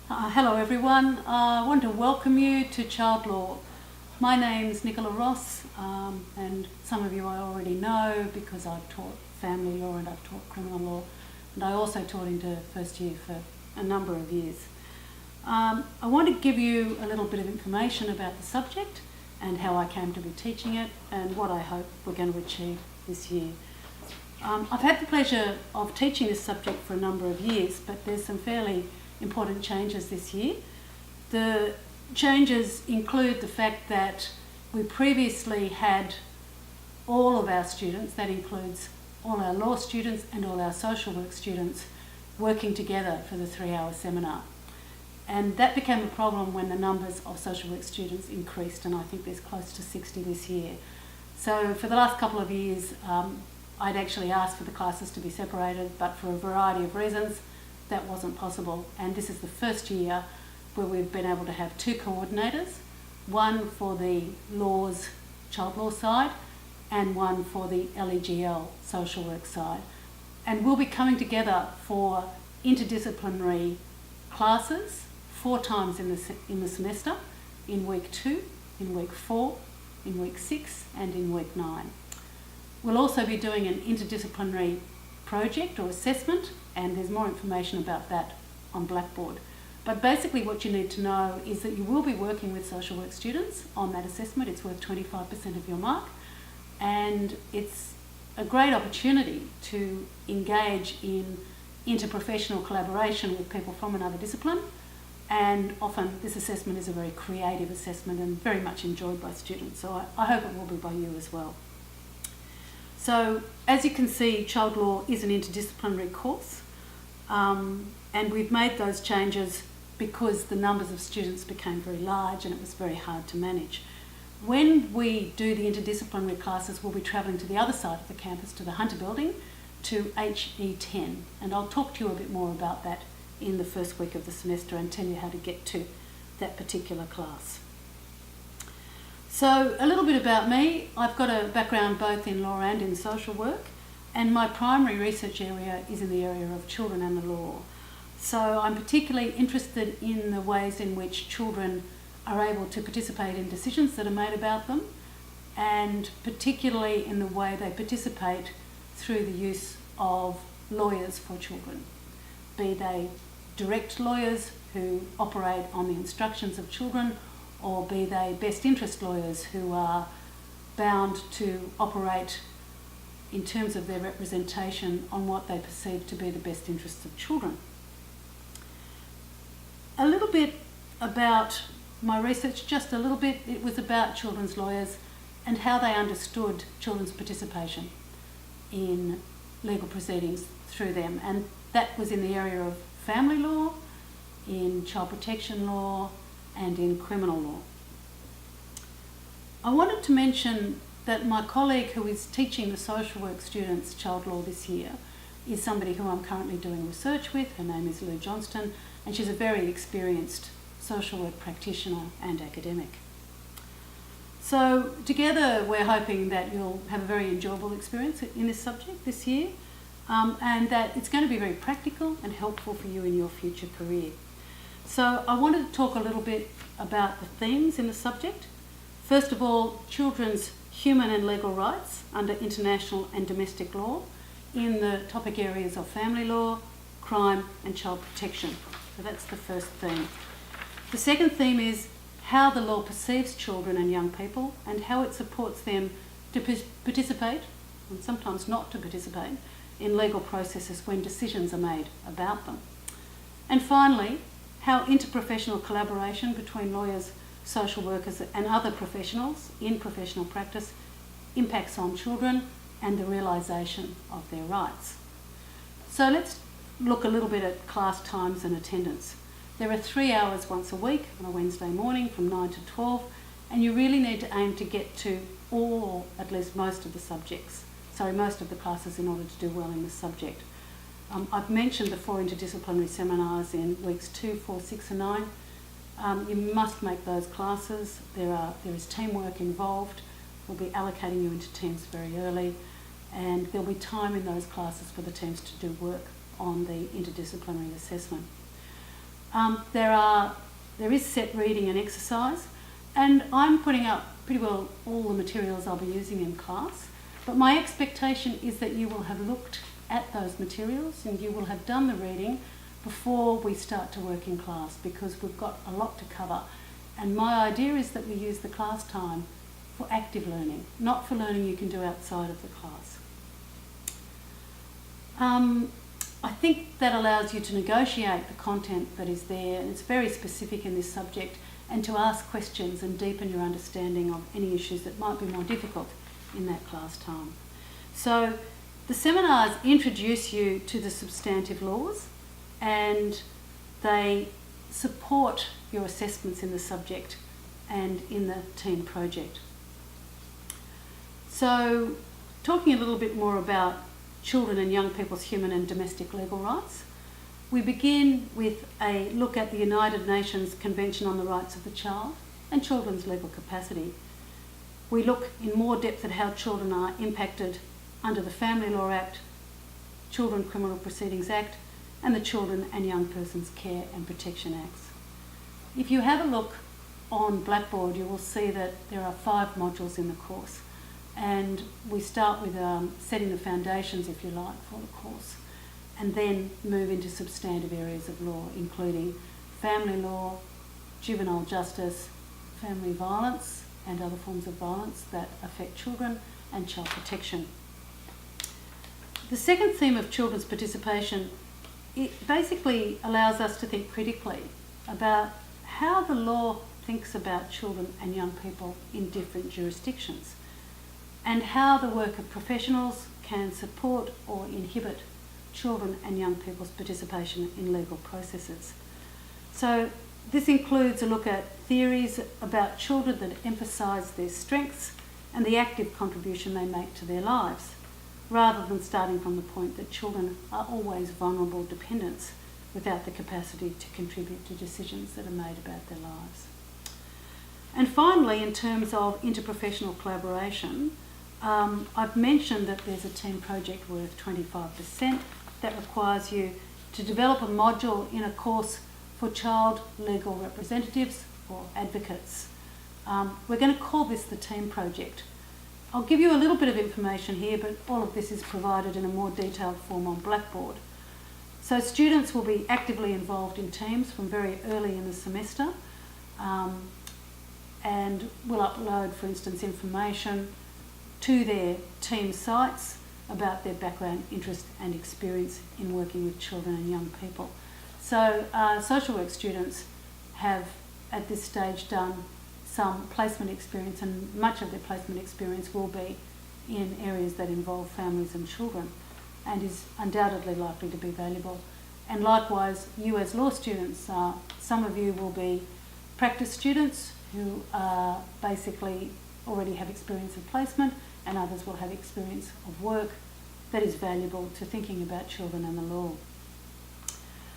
Hello everyone, I want to welcome you to Child Law. My name's Nicola Ross, and some of you I already know because I've taught family law and I've taught criminal law, and I also taught into first year for a number of years. I want to give you a little bit of information about the subject and how I came to be teaching it and what I hope we're going to achieve this year. I've had the pleasure of teaching this subject for a number of years, but there's some fairly important changes this year. The changes include the fact that we previously had all of our students, that includes all our law students and all our social work students, working together for the 3-hour seminar. And that became a problem when the numbers of social work students increased, and I think there's close to 60 this year. So for the last couple of years, I'd actually asked for the classes to be separated, but for a variety of reasons, that wasn't possible. And this is the first year where we've been able to have 2 coordinators, one for the laws, child law side, and one for the LEGL social work side. And we'll be coming together for interdisciplinary classes 4 times in the semester, in week 2, in week 4, in week 6, and in week 9. We'll also be doing an interdisciplinary project or assessment, and there's more information about that on Blackboard. But basically what you need to know is that you will be working with social work students on that assessment. It's worth 25% of your mark, and it's a great opportunity to engage in interprofessional collaboration with people from another discipline, and often this assessment is a very creative assessment and very much enjoyed by students, so I hope it will be by you as well. So as you can see, child law is an interdisciplinary course, and we've made those changes because the numbers of students became very large and it was very hard to manage. When we do the interdisciplinary classes, we'll be travelling to the other side of the campus, to the Hunter Building, to HE10, and I'll talk to you a bit more about that in the first week of the semester and tell you how to get to that particular class. So a little bit about me. I've got a background both in law and in social work, and my primary research area is in the area of children and the law. So I'm particularly interested in the ways in which children are able to participate in decisions that are made about them, and particularly in the way they participate through the use of lawyers for children, be they direct lawyers who operate on the instructions of children, or be they best interest lawyers who are bound to operate in terms of their representation on what they perceive to be the best interests of children. A little bit about my research, just a little bit. It was about children's lawyers and how they understood children's participation in legal proceedings through them, and that was in the area of family law, in child protection law, and in criminal law. I wanted to mention that my colleague who is teaching the social work students child law this year is somebody who I'm currently doing research with. Her name is Lou Johnston, and she's a very experienced social work practitioner and academic. So together we're hoping that you'll have a very enjoyable experience in this subject this year, and that it's going to be very practical and helpful for you in your future career. So I wanted to talk a little bit about the themes in the subject. First of all, children's human and legal rights under international and domestic law in the topic areas of family law, crime and child protection. So that's the first theme. The second theme is how the law perceives children and young people and how it supports them to participate, and sometimes not to participate, in legal processes when decisions are made about them. And finally, how interprofessional collaboration between lawyers, social workers and other professionals in professional practice impacts on children and the realisation of their rights. So let's look a little bit at class times and attendance. There are 3 hours once a week on a Wednesday morning from 9 to 12, and you really need to aim to get to all, or at least most of the classes in order to do well in this subject. I've mentioned the 4 interdisciplinary seminars in weeks 2, 4, 6 and 9. You must make those classes. There is teamwork involved. We'll be allocating you into teams very early, and there'll be time in those classes for the teams to do work on the interdisciplinary assessment. There is set reading and exercise, and I'm putting up pretty well all the materials I'll be using in class, but my expectation is that you will have looked at those materials and you will have done the reading before we start to work in class, because we've got a lot to cover. And my idea is that we use the class time for active learning, not for learning you can do outside of the class. I think that allows you to negotiate the content that is there, and it's very specific in this subject, and to ask questions and deepen your understanding of any issues that might be more difficult in that class time. So the seminars introduce you to the substantive laws, and they support your assessments in the subject and in the team project. So, talking a little bit more about children and young people's human and domestic legal rights, we begin with a look at the United Nations Convention on the Rights of the Child and children's legal capacity. We look in more depth at how children are impacted under the Family Law Act, Children Criminal Proceedings Act, and the Children and Young Persons Care and Protection Acts. If you have a look on Blackboard, you will see that there are 5 modules in the course, and we start with setting the foundations, if you like, for the course, and then move into substantive areas of law, including family law, juvenile justice, family violence and other forms of violence that affect children, and child protection. The second theme of children's participation, it basically allows us to think critically about how the law thinks about children and young people in different jurisdictions, and how the work of professionals can support or inhibit children and young people's participation in legal processes. So this includes a look at theories about children that emphasise their strengths and the active contribution they make to their lives, rather than starting from the point that children are always vulnerable dependents without the capacity to contribute to decisions that are made about their lives. And finally, in terms of interprofessional collaboration, I've mentioned that there's a team project worth 25% that requires you to develop a module in a course for child legal representatives or advocates. We're going to call this the team project. I'll give you a little bit of information here, but all of this is provided in a more detailed form on Blackboard. So students will be actively involved in teams from very early in the semester, and will upload, for instance, information to their team sites about their background, interest and experience in working with children and young people. So social work students have at this stage done some placement experience, and much of their placement experience will be in areas that involve families and children, and is undoubtedly likely to be valuable. And likewise, you as law students, some of you will be practice students who basically already have experience of placement, and others will have experience of work that is valuable to thinking about children and the law.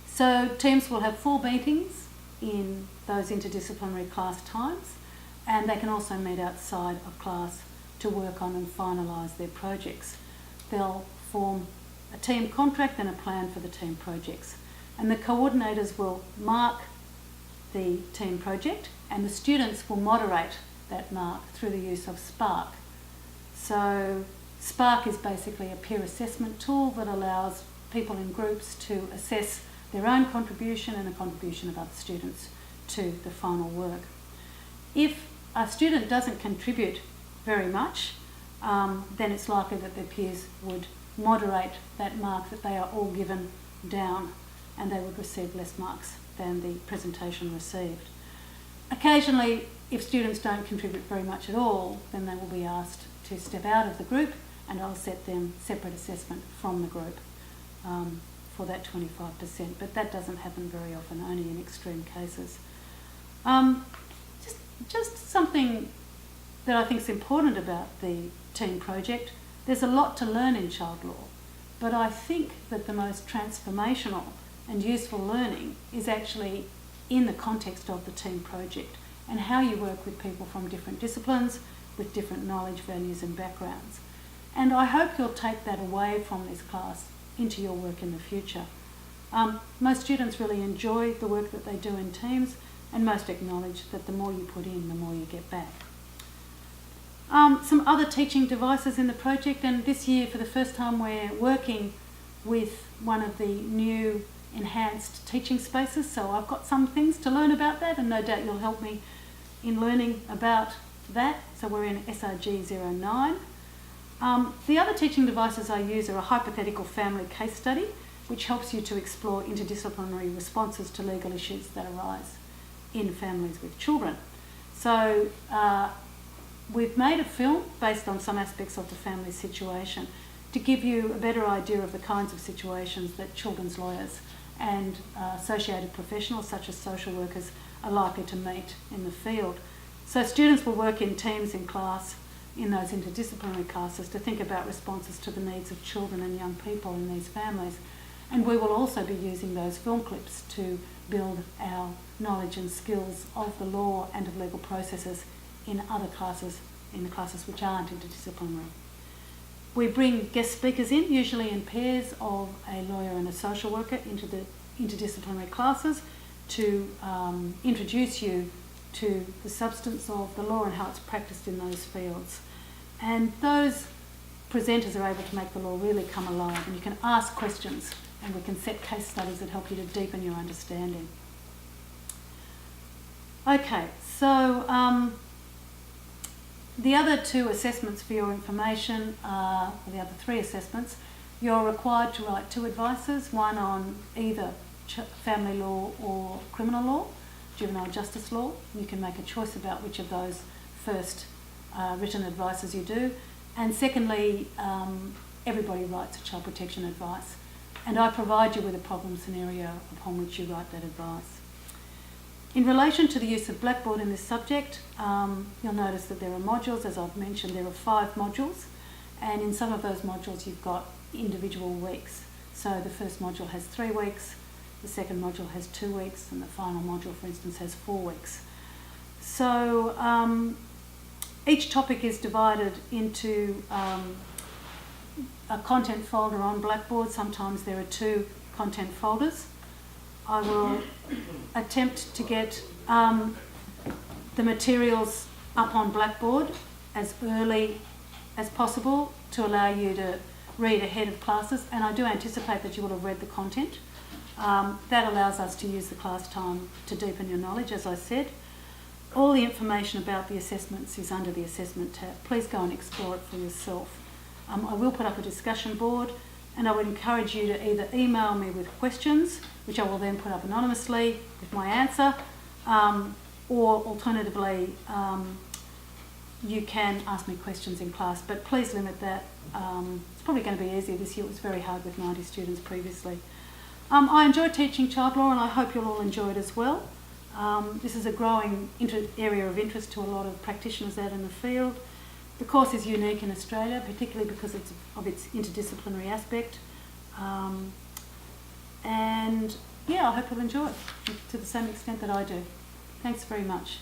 So teams will have 4 meetings in those interdisciplinary class times, and they can also meet outside of class to work on and finalise their projects. They'll form a team contract and a plan for the team projects, and the coordinators will mark the team project, and the students will moderate that mark through the use of Spark. So Spark is basically a peer assessment tool that allows people in groups to assess their own contribution and the contribution of other students to the final work. If a student doesn't contribute very much, then it's likely that their peers would moderate that mark that they are all given down, and they would receive less marks than the presentation received. Occasionally, if students don't contribute very much at all, then they will be asked to step out of the group, and I'll set them separate assessment from the group for that 25%, but that doesn't happen very often, only in extreme cases. Just something that I think is important about the team project. There's a lot to learn in child law, but I think that the most transformational and useful learning is actually in the context of the team project, and how you work with people from different disciplines with different knowledge, values and backgrounds. And I hope you'll take that away from this class into your work in the future. Most students really enjoy the work that they do in teams, and most acknowledge that the more you put in, the more you get back. Some other teaching devices in the project, and this year for the first time we're working with one of the new enhanced teaching spaces, so I've got some things to learn about that, and no doubt you'll help me in learning about that. So we're in SRG 09. The other teaching devices I use are a hypothetical family case study, which helps you to explore interdisciplinary responses to legal issues that arise in families with children. So we've made a film based on some aspects of the family situation to give you a better idea of the kinds of situations that children's lawyers and associated professionals such as social workers are likely to meet in the field. So students will work in teams in class in those interdisciplinary classes to think about responses to the needs of children and young people in these families. And we will also be using those film clips to build our knowledge and skills of the law and of legal processes in other classes, in the classes which aren't interdisciplinary. We bring guest speakers in, usually in pairs of a lawyer and a social worker, into the interdisciplinary classes to introduce you to the substance of the law and how it's practiced in those fields. And those presenters are able to make the law really come alive, and you can ask questions and we can set case studies that help you to deepen your understanding. Okay, so the other two assessments for your information, or the other three assessments, you're required to write two advices, one on either family law or criminal law, juvenile justice law. You can make a choice about which of those first written advices you do. And secondly, everybody writes a child protection advice. And I provide you with a problem scenario upon which you write that advice. In relation to the use of Blackboard in this subject, you'll notice that there are modules. As I've mentioned, there are 5 modules, and in some of those modules you've got individual weeks. So the first module has 3 weeks, the second module has 2 weeks, and the final module, for instance, has 4 weeks. So each topic is divided into a content folder on Blackboard. Sometimes there are 2 content folders. I will attempt to get the materials up on Blackboard as early as possible to allow you to read ahead of classes, and I do anticipate that you will have read the content. That allows us to use the class time to deepen your knowledge, as I said. All the information about the assessments is under the assessment tab. Please go and explore it for yourself. I will put up a discussion board, and I would encourage you to either email me with questions, which I will then put up anonymously with my answer, or alternatively, you can ask me questions in class, but please limit that. It's probably going to be easier this year. It was very hard with 90 students previously. I enjoy teaching child law, and I hope you'll all enjoy it as well. This is a growing area of interest to a lot of practitioners out in the field. The course is unique in Australia, particularly because of its interdisciplinary aspect. And yeah, I hope you'll enjoy it to the same extent that I do. Thanks very much.